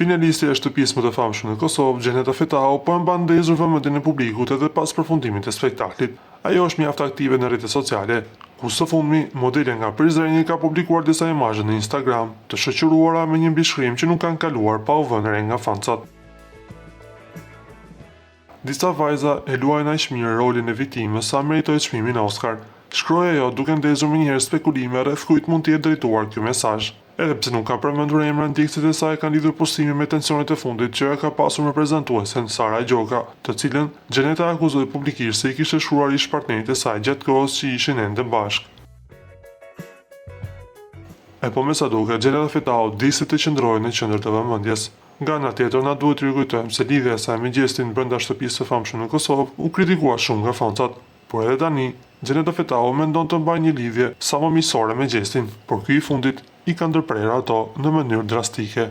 Finalisti e shtëpisë më të famshme në Kosovë, Xheneta Fetau, po e mban ndezur vëmendjen e publikut edhe pas përfundimit të spektaklit. Ajo është mjaft aktive në rrjetet sociale, ku së fundmi modele nga Prizreni ka publikuar disa imazhe në Instagram, të shoqëruara me një mbishkrim që nuk kanë kaluar pa u vënë re nga fancat. Disa vajza e luajnë aq mirë rolin e viktimës sa meritoi çmimin Oscar. Shkroi ajo duke ndezur menjëherë spekulime rreth kujt mund të jetë drejtuar ky mesazh. Edhe pse nuk ka përmendur emra, ndjekësit e saj kanë lidhur postimin me tensionet e fundit që e ka pasur me prezantuesen Sara Gjoka, të cilën Xheneta akuzoi publikisht se i kishte shkruar ish-partnerit e saj gjatë kohës që ishin ende bashkë. E po me sa duket, Xheneta Fetau disi të qëndrojë në qendër të vëmendjes. Nga ana tjetër, na duhet të rikujtojmë se lidhja e saj me gjestin brenda shtëpisë së famshme në Kosovë u kritikua shumë nga fancat, por edhe tani Xheneta Fetau mendon të mbajë një lidhje sa më miqësore me gjestin, por ky i fundit i ka ndërprerë ato në mënyrë drastike.